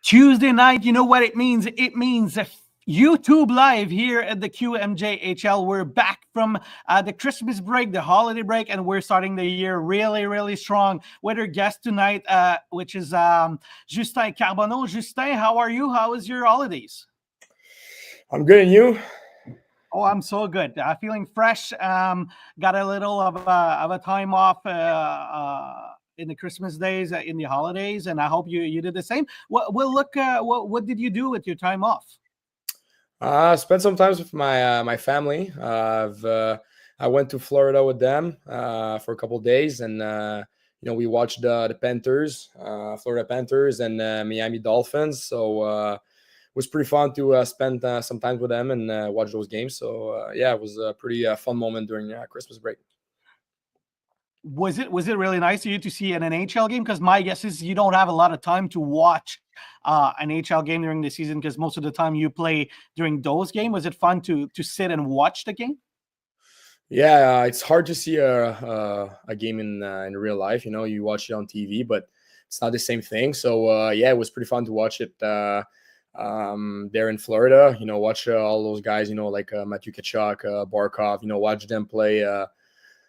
Tuesday night, you know what it means? It means YouTube Live here at the QMJHL. We're back from the Christmas break, the holiday break, and we're starting the year really, really strong with our guest tonight, which is Justin Carbonneau. Justin, how are you? How was your holidays? I'm good, and you? Oh, I'm so good. Feeling fresh. Got a little of a time off in the Christmas days, in the holidays, and I hope you did the same. What did you do with your time off? Spent some time with my family. I went to Florida with them for a couple of days, and we watched the Panthers, Florida Panthers, and Miami Dolphins. So it was pretty fun to spend some time with them and watch those games. So yeah, it was a pretty fun moment during Christmas break. Was it really nice for you to see an NHL game? Because my guess is you don't have a lot of time to watch an NHL game during the season, because most of the time you play during those games. Was it fun to sit and watch the game? Yeah, it's hard to see a game in real life. You watch it on TV, but it's not the same thing. So yeah, it was pretty fun to watch it there in Florida. Watch all those guys. Like Matthew Tkachuk, Barkov. Watch them play.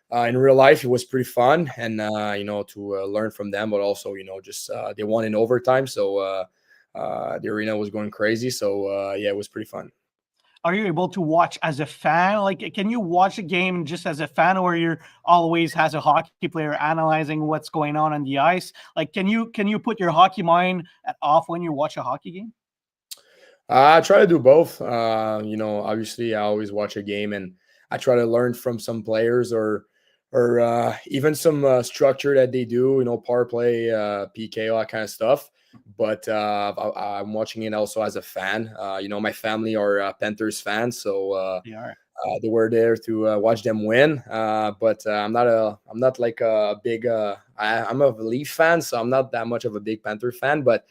In real life, it was pretty fun, and to learn from them, but also just they won in overtime, so the arena was going crazy. So yeah, it was pretty fun. Are you able to watch as a fan? Like, can you watch a game just as a fan, or you're always as a hockey player analyzing what's going on the ice? Like, can you put your hockey mind off when you watch a hockey game? I try to do both. Obviously, I always watch a game, and I try to learn from some players or even some structure that they do, power play, PK, all that kind of stuff. But I'm watching it also as a fan. My family are Panthers fans, so they were there to watch them win. But I'm not like a big. I'm a Leaf fan, so I'm not that much of a big Panther fan. But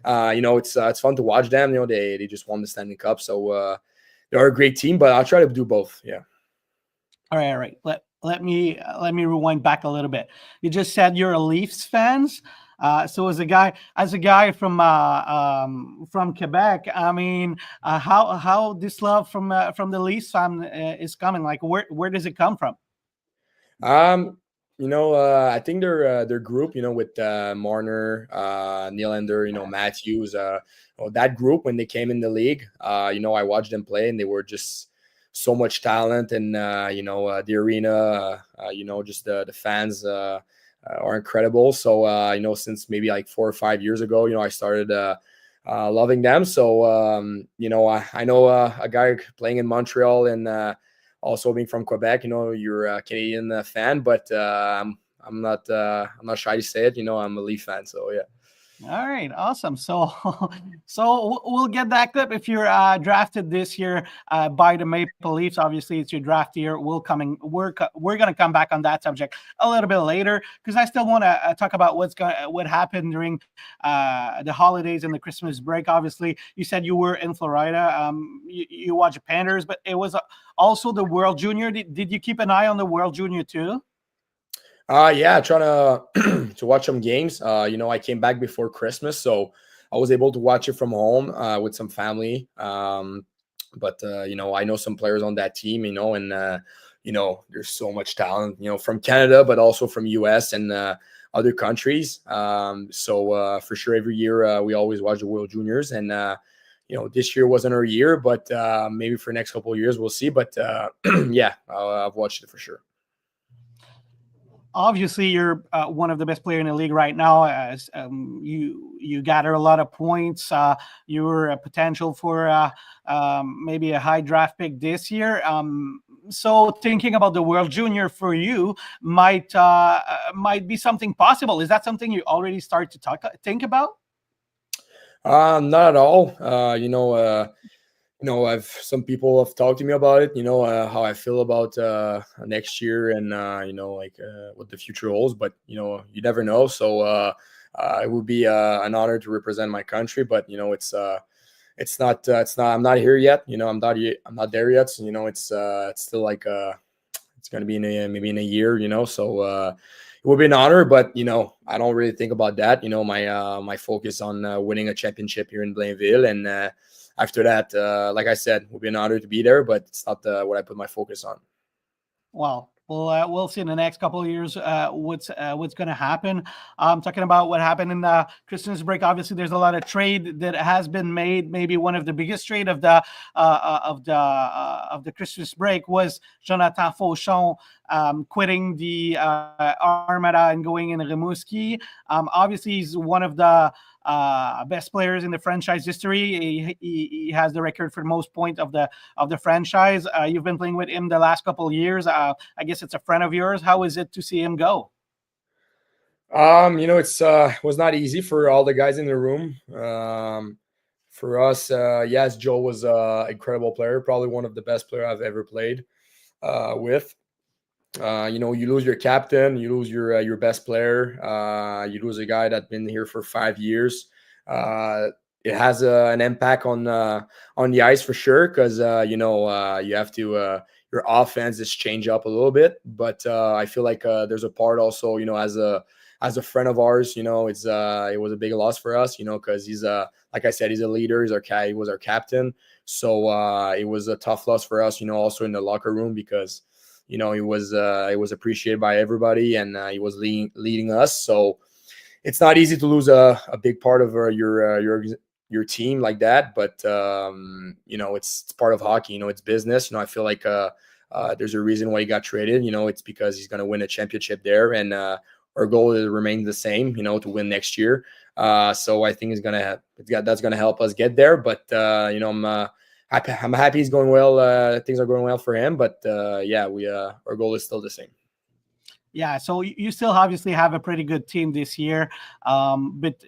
it's fun to watch them. They just won the Stanley Cup, so they're a great team. But I'll try to do both. Yeah. All right. Let me rewind back a little bit. You just said you're a Leafs fans. So as a guy from Quebec, I mean, how this love from the Leafs fan is coming? Like, where does it come from? I think their group, with Marner, Nylander, Matthews, that group when they came in the league, I watched them play, and they were just so much talent, and the arena, just the fans are incredible. So since maybe like 4 or 5 years ago, I started loving them. So I know a guy playing in Montreal, and also being from Quebec. You're a Canadian fan, but I'm not shy to say it. I'm a Leaf fan. So yeah. All right, awesome. So we'll get that clip. If you're drafted this year by the Maple Leafs, obviously it's your draft year. We're gonna come back on that subject a little bit later, because I still want to talk about what happened during the holidays and the Christmas break. Obviously, you said you were in Florida. You watch Panthers, but it was also the World Junior. Did you keep an eye on the World Junior too? Yeah, trying to to watch some games. I came back before Christmas, so I was able to watch it from home with some family. But I know some players on that team, and there's so much talent, from Canada, but also from US and other countries. So for sure, every year we always watch the World Juniors, and this year wasn't our year, but maybe for the next couple of years we'll see. But yeah, I've watched it for sure. Obviously, you're one of the best players in the league right now. As you gather a lot of points, you're a potential for maybe a high draft pick this year. So thinking about the World Junior for you might be something possible. Is that something you already start to think about? Not at all. I've some people have talked to me about it. How I feel about next year, and what the future holds. But you never know. So it would be an honor to represent my country. But it's not. I'm not here yet. I'm not there yet. So it's still like it's going to be maybe in a year. So would be an honor, but I don't really think about that. My focus on winning a championship here in Blainville, and after that, like I said, it would be an honor to be there, but it's not what I put my focus on. Well, we'll see in the next couple of years what's going to happen. Talking about what happened in the Christmas break, obviously there's a lot of trade that has been made. Maybe one of the biggest trade of the Christmas break was Jonathan Fauchon quitting the Armada and going in Rimouski. Obviously, he's one of the best players in the franchise history. He has the record for most points of the franchise. You've been playing with him the last couple of years. I guess it's a friend of yours. How is it to see him go? It's was not easy for all the guys in the room. For us, yes, Joe was an incredible player, probably one of the best player I've ever played with. You lose your captain, you lose your best player, you lose a guy that's been here for 5 years. It has an impact on the ice for sure, because you have to your offense is change up a little bit. But I feel like there's a part also, as a friend of ours, it was a big loss for us, because he's like I said, he's a leader. He was our captain. So it was a tough loss for us, also in the locker room, because he was appreciated by everybody, and he was leading us. So it's not easy to lose a big part of your team like that. But it's part of hockey. It's business. I feel like there's a reason why he got traded. It's because he's going to win a championship there, and our goal is to remain the same. To win next year. So I think that's gonna help us get there. But I'm happy he's going well. Things are going well for him. But our goal is still the same. Yeah, so you still obviously have a pretty good team this year, but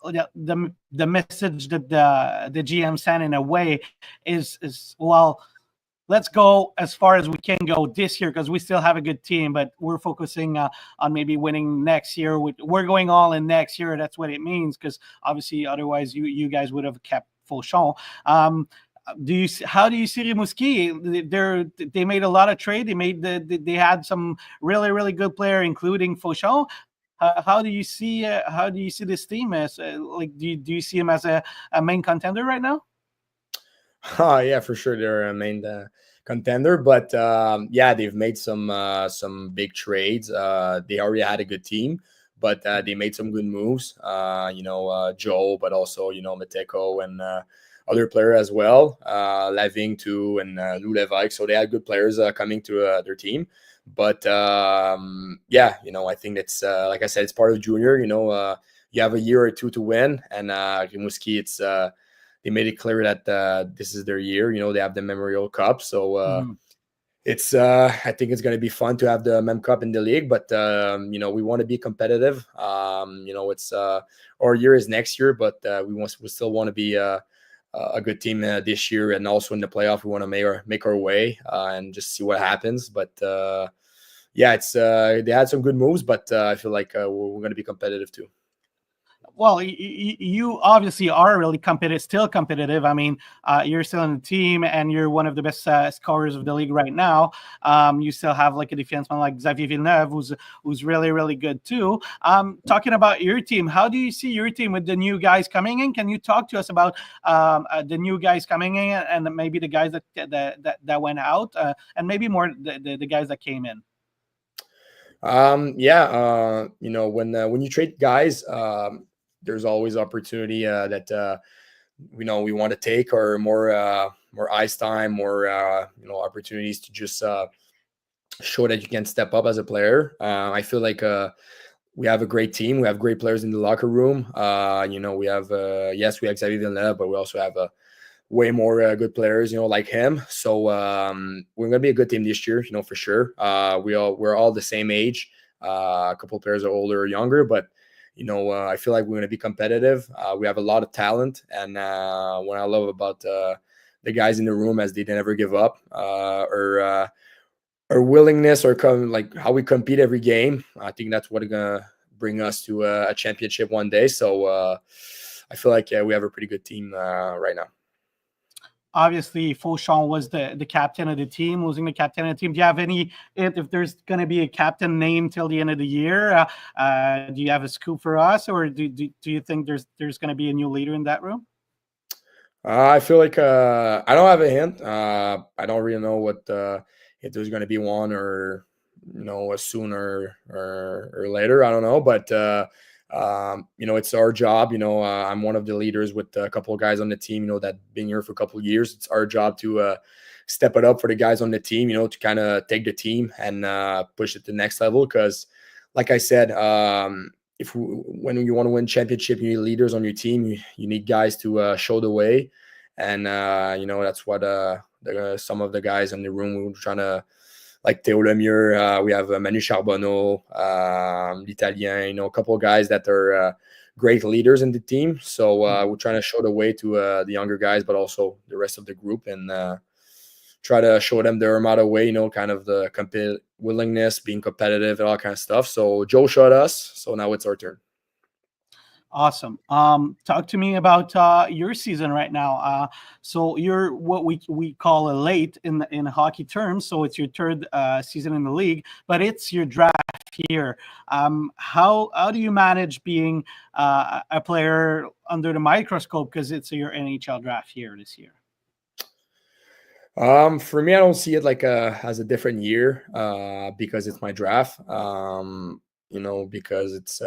the message that the GM sent in a way is well, let's go as far as we can go this year, because we still have a good team, but we're focusing on maybe winning next year. We're going all in next year. That's what it means, because obviously otherwise you guys would have kept Fauchon. How do you see Rimouski? They made a lot of trade. They had some really good player, including Fauchon. How do you see this team as do you see him as a main contender right now? Oh yeah, for sure they're a main contender, but they've made some big trades. They already had a good team, but they made some good moves. Joe, but also Mateko and other player as well, Lavigne too, and Lou Levesque. So they had good players coming to their team. But I think it's like I said, it's part of junior. You have a year or two to win, and Rimouski, it's they made it clear that this is their year. They have the Memorial Cup, so it's I think it's going to be fun to have the Mem Cup in the league. But we want to be competitive. It's our year is next year, but we still want to be a good team this year, and also in the playoff we want to make our way and just see what happens. But it's they had some good moves, but I feel like we're going to be competitive too. Well, you obviously are really still competitive. I mean, you're still on the team, and you're one of the best scorers of the league right now. You still have like a defenseman like Xavier Villeneuve, who's really good too. Talking about your team, how do you see your team with the new guys coming in? Can you talk to us about the new guys coming in, and maybe the guys that went out, and maybe more the guys that came in? When you trade guys, there's always opportunity that we want to take, or more ice time, more opportunities to just show that you can step up as a player. I feel like we have a great team. We have great players in the locker room. We have we have Xavier Villeneuve, but we also have way more good players, like him. So we're gonna be a good team this year, for sure. We're all the same age. A couple of players are older or younger, but I feel like we're going to be competitive. We have a lot of talent, and what I love about the guys in the room is they never give up, or willingness, or how we compete every game. I think that's what's going to bring us to a championship one day. So I feel like we have a pretty good team right now. Obviously Fauchon was the captain of the team, losing the captain of the team. Do you have any if there's going to be a captain name till the end of the year? Do you have a scoop for us, or do you think there's going to be a new leader in that room? I feel like I don't have a hint. I don't really know what if there's going to be one, or sooner or later. I don't know, but it's our job. I'm one of the leaders with a couple of guys on the team. That been here for a couple of years. It's our job to step it up for the guys on the team. To kind of take the team and push it to the next level. Because, like I said, when you want to win championship, you need leaders on your team. You need guys to show the way, and that's what some of the guys in the room were trying to. Like Théo Lemieux, we have Manu Charbonneau, l'Italien, a couple of guys that are great leaders in the team. So we're trying to show the way to the younger guys, but also the rest of the group, and try to show them the Armada way, kind of the willingness, being competitive, and all kind of stuff. So Joe showed us, so now it's our turn. Awesome. Talk to me about your season right now. So you're what we call a late in hockey terms. So it's your third season in the league, but it's your draft year. How do you manage being a player under the microscope, because it's your NHL draft year this year? For me, I don't see it like as a different year because it's my draft. Because it's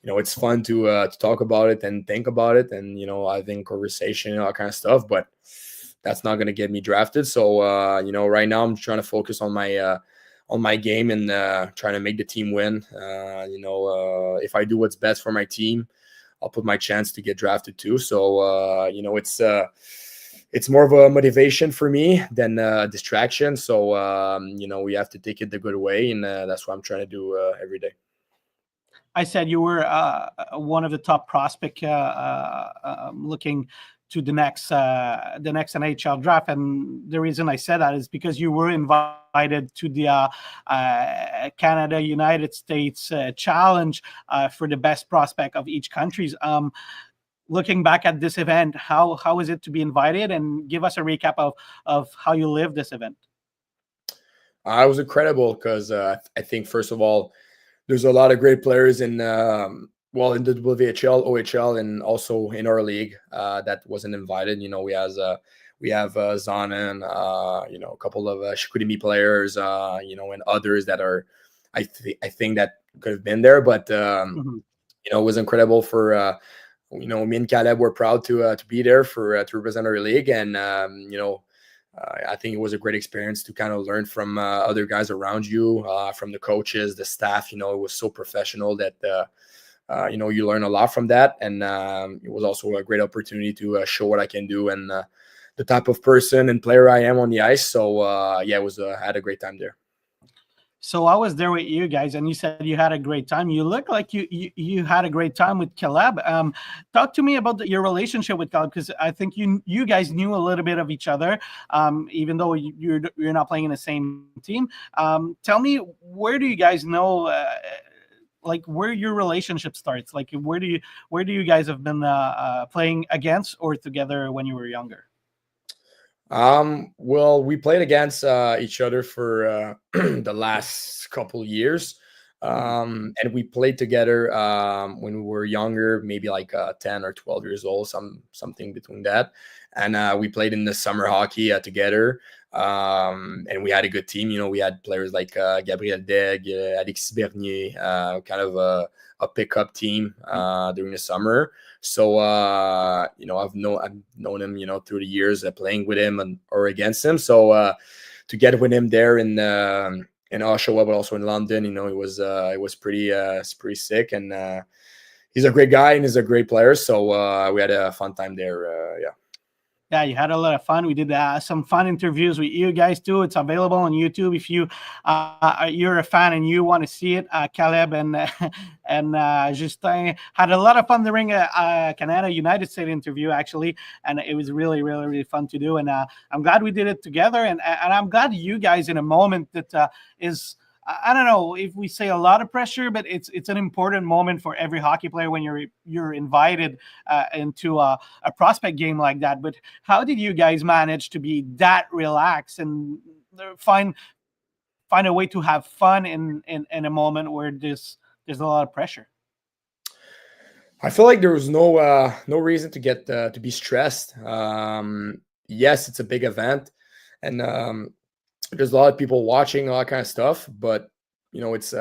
it's fun to talk about it and think about it, and I think conversation and all kind of stuff. But that's not going to get me drafted. So right now I'm trying to focus on my game and trying to make the team win. If I do what's best for my team, I'll put my chance to get drafted too. So it's more of a motivation for me than a distraction. So we have to take it the good way, and that's what I'm trying to do every day. I said you were one of the top prospect looking to the next NHL draft, and the reason I said that is because you were invited to the Canada United States challenge for the best prospect of each countries. Looking back at this event, how is it to be invited, and give us a recap of how you lived this event? It was incredible because I think, first of all, there's a lot of great players in the WHL, OHL, and also in our league that wasn't invited. We have Zanen, a couple of Chicoutimi players, and others that are, I think that could have been there. But it was incredible for me and Caleb were proud to be there to represent our league, and I think it was a great experience to kind of learn from other guys around you, from the coaches, the staff. It was so professional that you learn a lot from that, and it was also a great opportunity to show what I can do and the type of person and player I am on the ice. So I had a great time there. So I was there with you guys, and you said you had a great time. You look like you had a great time with Caleb. Talk to me about your relationship with Caleb, because I think you guys knew a little bit of each other, even though you're not playing in the same team. Tell me, where do you guys know, like where your relationship starts? Like where do you guys have been playing against or together when you were younger? Well, we played against each other for the last couple of years. And we played together when we were younger, maybe like 10 or 12 years old, something between that. And we played in the summer hockey together. And we had a good team. We had players like Gabriel Deg, Alexis Bernier, kind of a pickup team during the summer. So I've known him through the years, playing with him or against him. So to get with him there in Oshawa, but also in London, it was pretty sick. And he's a great guy and he's a great player. So we had a fun time there. Yeah, you had a lot of fun. We did some fun interviews with you guys too. It's available on YouTube if you're a fan and you want to see it. Caleb and Justin had a lot of fun during a Canada United States interview, actually, and it was really, really, really fun to do. And I'm glad we did it together, and I'm glad you guys, in a moment that is I don't know if we say a lot of pressure, but it's an important moment for every hockey player when you're invited into a prospect game like that. But how did you guys manage to be that relaxed and find a way to have fun in a moment where there's a lot of pressure? I feel like there was no reason to get to be stressed. Yes, it's a big event, and there's a lot of people watching all that kind of stuff. But it's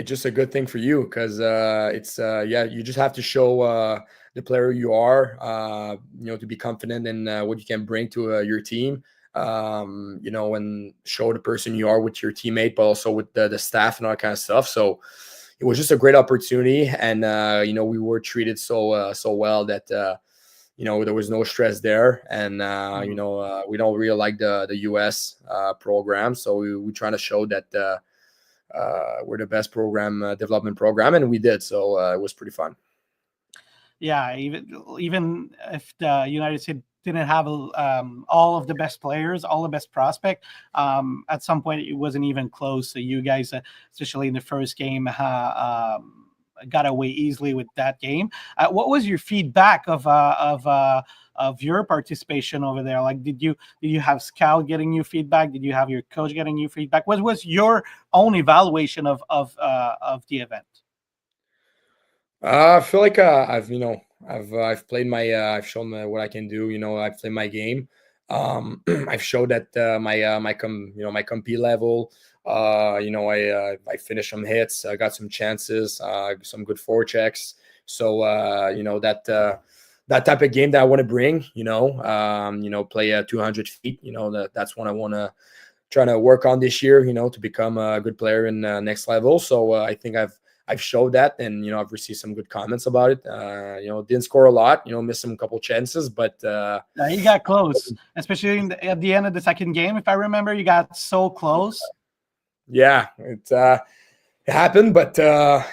just a good thing for you because it's yeah, you just have to show the player you are, to be confident in what you can bring to your team. And show the person you are with your teammate, but also with the staff and all that kind of stuff. So it was just a great opportunity, and we were treated so well that there was no stress there, and we don't really like the U.S. program, so we trying to show that we're the best development program, and we did. So it was pretty fun. Yeah, even if the United States didn't have all of the best players, all the best prospect, at some point it wasn't even close. So you guys, especially in the first game, got away easily with that game. What was your feedback of your participation over there? Like, did you have scout getting you feedback? Did you have your coach getting you feedback? What was your own evaluation of the event? I feel like I've played I've shown what I can do. I've played my game. I've showed that my compete level. I finished some hits. I got some chances. Some good forechecks. So that type of game that I want to bring. Play 200 feet. That's what I want to try to work on this year. To become a good player in next level. So I think I've showed that, and I've received some good comments about it. Didn't score a lot, missed some couple chances, but you got close, especially at the end of the second game. If I remember, you got so close. Yeah, it happened, but the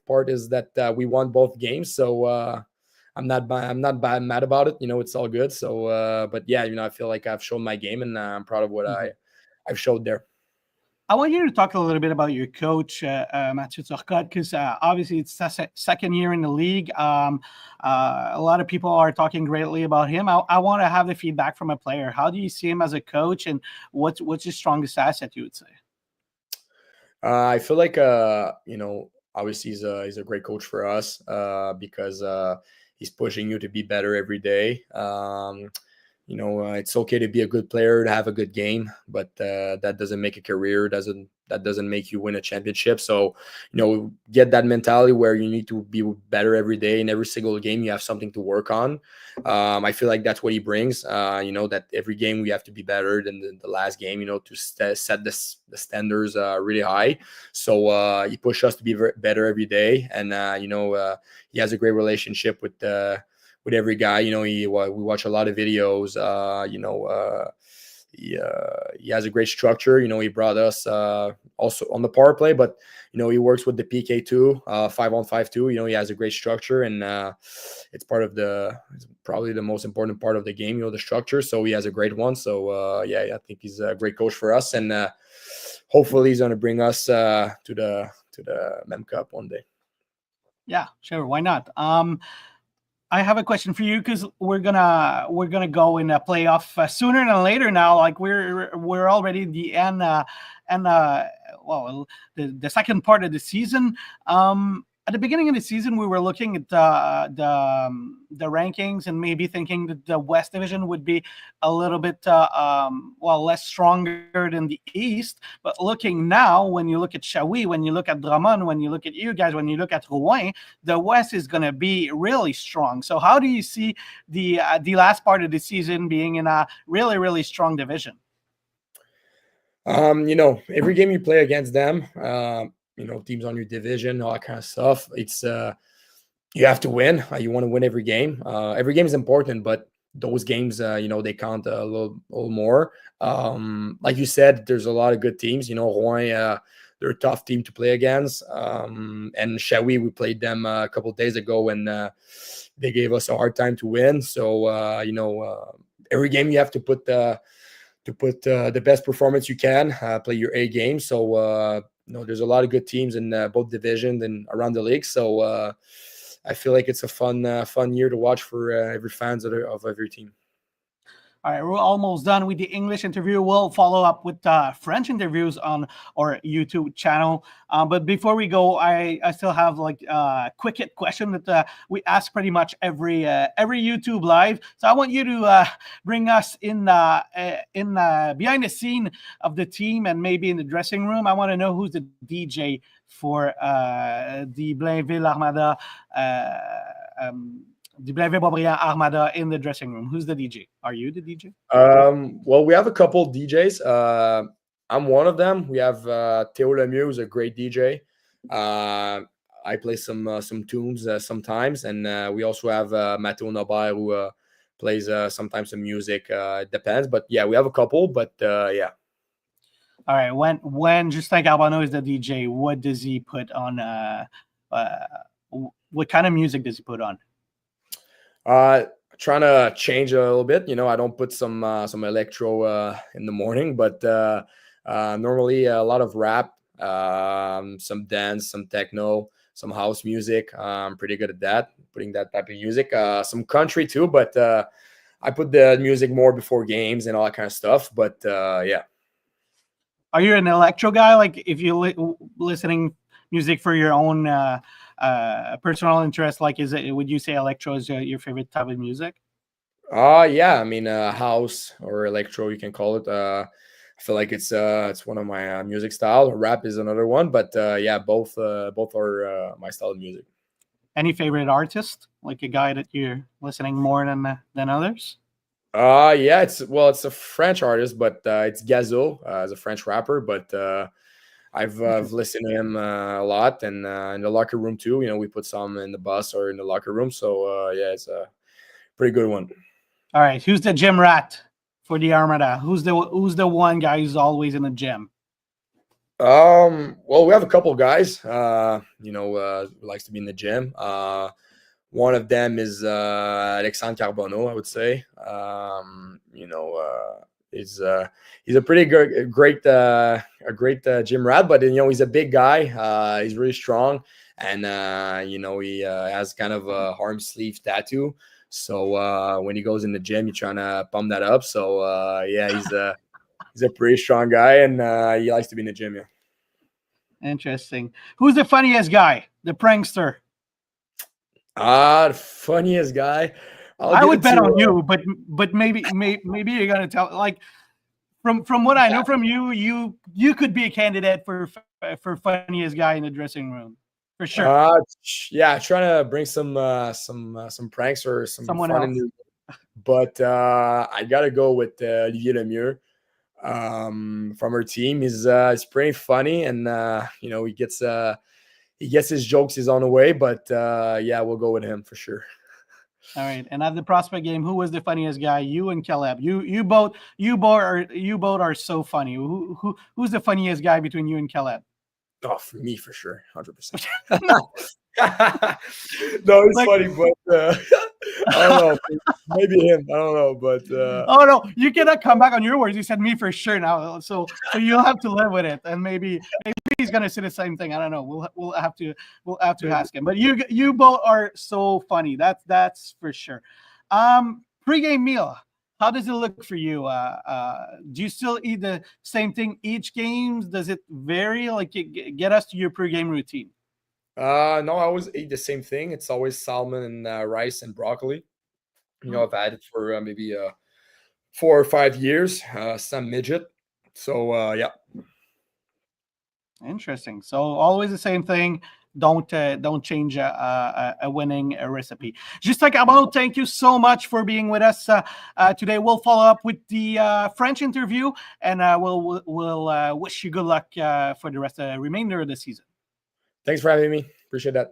part is that we won both games, so I'm not mad about it. It's all good. So, but yeah, I feel like I've shown my game, and I'm proud of what I've showed there. I want you to talk a little bit about your coach, Mathieu Turcotte, because obviously it's second year in the league. A lot of people are talking greatly about him. I want to have the feedback from a player. How do you see him as a coach, and what's his strongest asset, you would say? I feel like obviously he's a great coach for us because he's pushing you to be better every day. It's okay to be a good player, to have a good game, but that doesn't make a career. That doesn't make you win a championship. So, get that mentality where you need to be better every day. In every single game, you have something to work on. I feel like that's what he brings. That every game we have to be better than the last game. To set the standards really high. So he pushes us to be better every day, and he has a great relationship with every guy. We watch a lot of videos. He has a great structure. He brought us also on the power play, but he works with the PK too, 5-on-5 too. He has a great structure, and it's probably the most important part of the game. The structure. So he has a great one. So I think he's a great coach for us, and hopefully he's going to bring us to the Mem Cup one day. Yeah, sure. Why not? I have a question for you because we're gonna go in a playoff sooner than later now. Like we're already at the end, the second part of the season. At the beginning of the season, we were looking at the rankings and maybe thinking that the West Division would be a little bit less stronger than the East. But looking now, when you look at Shawi, when you look at Drummond, when you look at you guys, when you look at Rouen, the West is going to be really strong. So how do you see the last part of the season being in a really, really strong division? Every game you play against them, teams on your division, all that kind of stuff. It's you have to win. You want to win every game. Every game is important, but those games, they count a little more. Like you said, there's a lot of good teams. Rouen, they're a tough team to play against. And Shawi, we played them a couple of days ago, and they gave us a hard time to win. So, every game you have to put put the best performance you can, play your A game. So there's a lot of good teams in both divisions and around the league. So I feel like it's a fun year to watch for every fans of every team. All right, we're almost done with the English interview. We'll follow up with French interviews on our YouTube channel. But before we go, I still have like a quick hit question that we ask pretty much every YouTube live. So I want you to bring us in behind the scene of the team and maybe in the dressing room. I want to know who's the DJ for the Blainville Armada. The Blainville-Boisbriand Armada in the dressing room. Who's the DJ? Are you the DJ? Well, we have a couple DJs. I'm one of them. We have Théo Lemieux, who's a great DJ. I play some tunes sometimes, and we also have Matteo Nobert, who plays sometimes some music. It depends, but yeah, we have a couple. But yeah. All right. When Justin Carbonneau is the DJ, what does he put on? What kind of music does he put on? Trying to change a little bit. I don't put some electro in the morning, but normally a lot of rap, some dance, some techno, some house music. I'm pretty good at that, putting that type of music. Some country too, but I put the music more before games and all that kind of stuff. But yeah. Are you an electro guy? Like if you're listening music for your own personal interest, like would you say electro is your favorite type of music? Yeah, I mean house or electro, you can call it. I feel like it's one of my music style. Rap is another one, but yeah, both are my style of music. Any favorite artist, like a guy that you're listening more than others? Yeah, it's a French artist, but it's Gazo, as a French rapper, but I've listened to him a lot, and in the locker room too. We put some in the bus or in the locker room. So yeah, it's a pretty good one. All right, who's the gym rat for the Armada? Who's the one guy who's always in the gym? Well, we have a couple of guys. Who likes to be in the gym. One of them is Alexandre Carbonneau, I would say. He's a pretty great gym rat, but he's a big guy. He's really strong, and he has kind of a arm sleeve tattoo. So when he goes in the gym, you're trying to pump that up. So yeah, he's a pretty strong guy, and he likes to be in the gym. Yeah. Interesting. Who's the funniest guy? The prankster. The funniest guy. I would bet on you, but maybe you're gonna tell. Like from what I know from you, you could be a candidate for funniest guy in the dressing room for sure. Yeah, trying to bring some pranks or someone fun else. But I gotta go with Olivier Lemieux from our team. He's pretty funny, and he gets his jokes his own way. But yeah, we'll go with him for sure. All right, and at the prospect game, who was the funniest guy? You and Caleb. You both are so funny. Who's the funniest guy between you and Caleb? Oh, for me, for sure, 100%. No, it's funny, but I don't know. Maybe him. I don't know, but oh no, you cannot come back on your words. You said me for sure now, so you'll have to live with it, and maybe he's gonna say the same thing. I don't know. We'll have to ask him. But you both are so funny. That's for sure. Pre-game meal. How does it look for you? Do you still eat the same thing each game? Does it vary? Like, get us to your pre-game routine. No, I always eat the same thing. It's always salmon and rice and broccoli. I've had it for maybe 4 or 5 years. Some midget. So yeah. Interesting. So always the same thing. Don't change a winning recipe. Justin Carbonneau, thank you so much for being with us today. We'll follow up with the French interview, and we'll wish you good luck for the remainder of the season. Thanks for having me. Appreciate that.